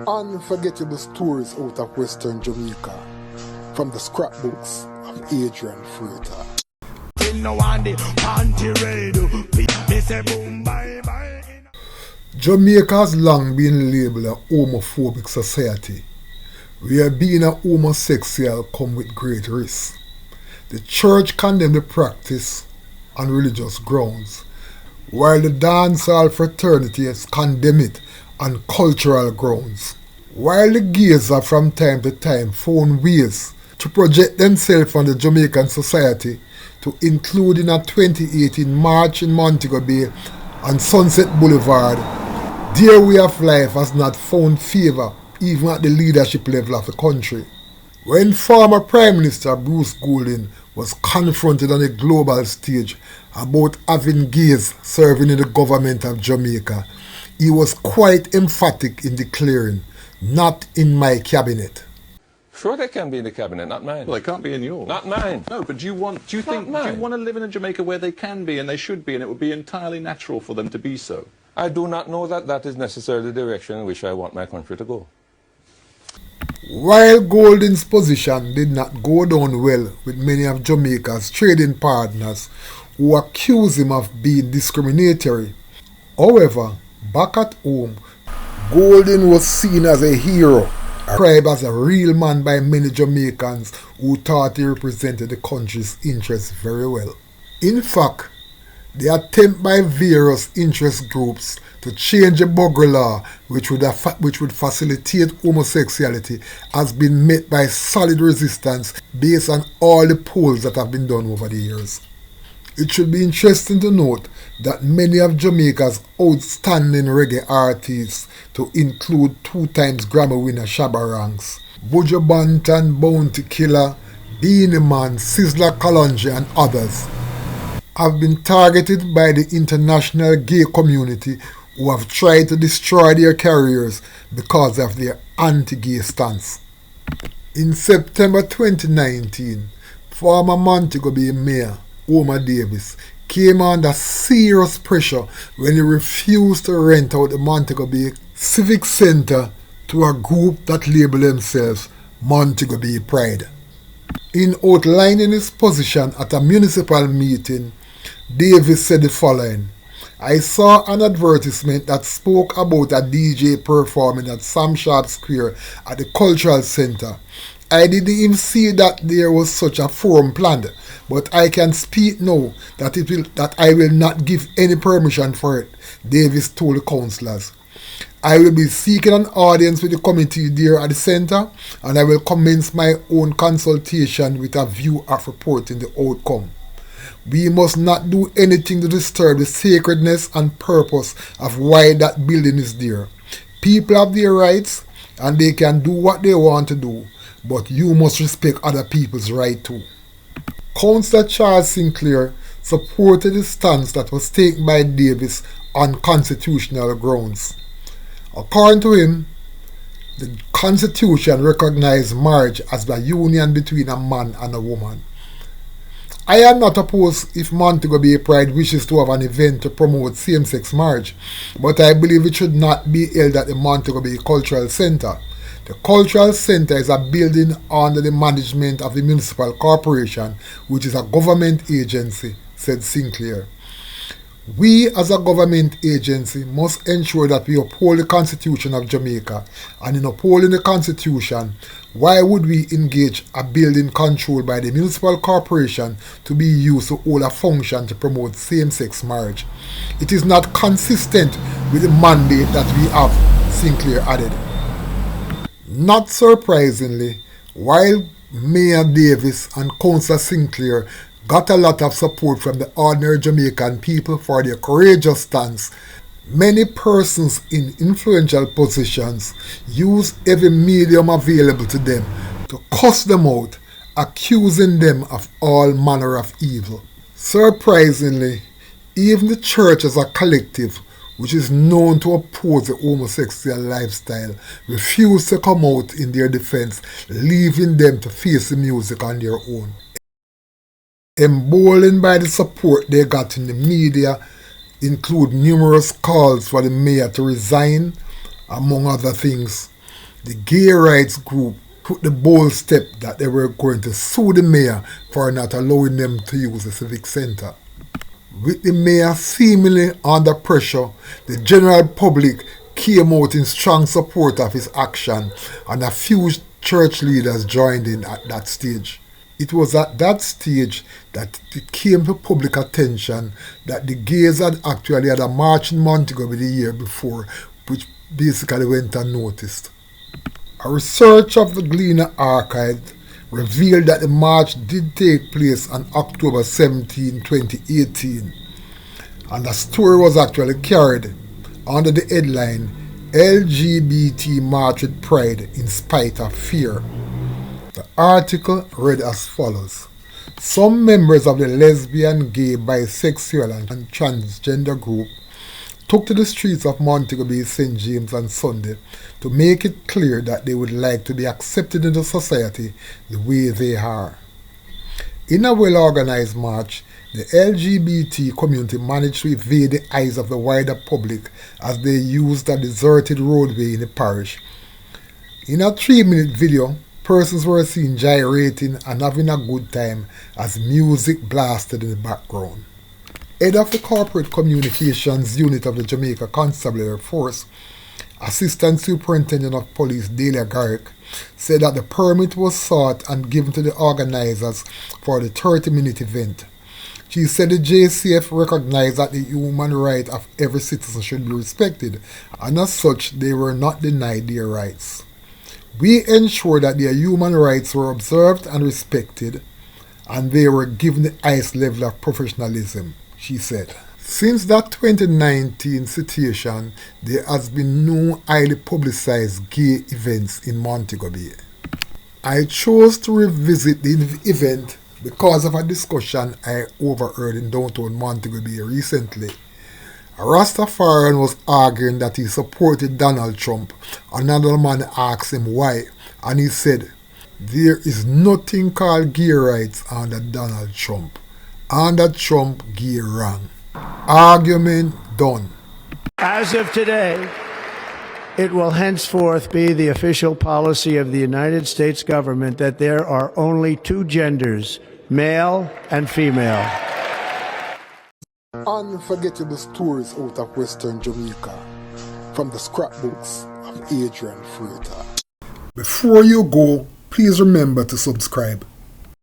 Unforgettable stories out of Western Jamaica from the scrapbooks of Adrian Freighter. Jamaica has long been labelled a homophobic society, where being a homosexual come with great risk. The church condemned the practice on religious grounds, while the dancehall fraternities condemn it on cultural grounds. While the gays have from time to time found ways to project themselves on the Jamaican society, to include in a 2018 march in Montego Bay on Sunset Boulevard, their way of life has not found favour even at the leadership level of the country. When former Prime Minister Bruce Golding was confronted on a global stage about having gays serving in the government of Jamaica, he was quite emphatic in declaring, "Not in my cabinet." Sure, they can be in the cabinet, not mine. Well, they can't be in yours. Not mine. No, but do you want to live in a Jamaica where they can be and they should be, and it would be entirely natural for them to be so? I do not know that that is necessarily the direction in which I want my country to go. While Golding's position did not go down well with many of Jamaica's trading partners who accused him of being discriminatory, however, back at home, Golding was seen as a hero, described as a real man by many Jamaicans who thought he represented the country's interests very well. In fact, the attempt by various interest groups to change the buggery law, which would facilitate homosexuality, has been met by solid resistance based on all the polls that have been done over the years. It should be interesting to note that many of Jamaica's outstanding reggae artists, to include 2 times Grammy winner Shabba Ranks, Buju Banton, Bounty Killer, Beanie Man, Sizzla Kalonji and others, have been targeted by the international gay community who have tried to destroy their careers because of their anti-gay stance. In September 2019, former Montego Bay Mayor Omar Davis came under serious pressure when he refused to rent out the Montego Bay Civic Centre to a group that labelled themselves Montego Bay Pride. In outlining his position at a municipal meeting, Davis said the following: "I saw an advertisement that spoke about a DJ performing at Sam Sharp Square at the Cultural Centre. I didn't even see that there was such a forum planned, but I can speak now that I will not give any permission for it," Davis told the councillors. "I will be seeking an audience with the committee there at the centre, and I will commence my own consultation with a view of reporting the outcome. We must not do anything to disturb the sacredness and purpose of why that building is there. People have their rights and they can do what they want to do, but you must respect other people's right too." Councillor Charles Sinclair supported the stance that was taken by Davis on constitutional grounds. According to him, the Constitution recognized marriage as the union between a man and a woman. "I am not opposed if Montego Bay Pride wishes to have an event to promote same-sex marriage, but I believe it should not be held at the Montego Bay Cultural Centre. The Cultural Centre is a building under the management of the Municipal Corporation, which is a government agency," said Sinclair. "We as a government agency must ensure that we uphold the Constitution of Jamaica, and in upholding the Constitution, why would we engage a building controlled by the Municipal Corporation to be used to hold a function to promote same-sex marriage? It is not consistent with the mandate that we have," Sinclair added. Not surprisingly, while Mayor Davis and Councillor Sinclair got a lot of support from the ordinary Jamaican people for their courageous stance, many persons in influential positions use every medium available to them to cuss them out, accusing them of all manner of evil. Surprisingly, even the church as a collective, which is known to oppose the homosexual lifestyle, refused to come out in their defense, leaving them to face the music on their own. Emboldened by the support they got in the media, include numerous calls for the mayor to resign, among other things, the gay rights group took the bold step that they were going to sue the mayor for not allowing them to use the Civic Center. With the mayor seemingly under pressure, the general public came out in strong support of his action, and a few church leaders joined in at that stage. It was at that stage that it came to public attention that the gays had actually had a march in Montego Bay the year before, which basically went unnoticed. A research of the Gleaner archive revealed that the march did take place on October 17, 2018, and the story was actually carried under the headline LGBT March with Pride in Spite of Fear. The article read as follows. Some members of the lesbian, gay, bisexual and transgender group took to the streets of Montego Bay, St. James on Sunday to make it clear that they would like to be accepted into society the way they are. In a well-organized march, the LGBT community managed to evade the eyes of the wider public as they used a deserted roadway in the parish. In a 3-minute video, persons were seen gyrating and having a good time as music blasted in the background. Head of the Corporate Communications Unit of the Jamaica Constabulary Force, Assistant Superintendent of Police Delia Garrick, said that the permit was sought and given to the organizers for the 30-minute event. She said the JCF recognized that the human right of every citizen should be respected, and as such they were not denied their rights. We ensured that their human rights were observed and respected, and they were given the highest level of professionalism, she said. Since that 2019 situation, there has been no highly publicized gay events in Montego Bay. I chose to revisit the event because of a discussion I overheard in downtown Montego Bay recently. A Rastafarian was arguing that he supported Donald Trump. Another man asked him why, and he said, "There is nothing called gay rights under Donald Trump. Under Trump, gay wrong." Argument done. As of today, it will henceforth be the official policy of the United States government that there are only 2 genders, male and female. Unforgettable stories out of Western Jamaica from the scrapbooks of Adrian Freighter. Before you go, please remember to subscribe.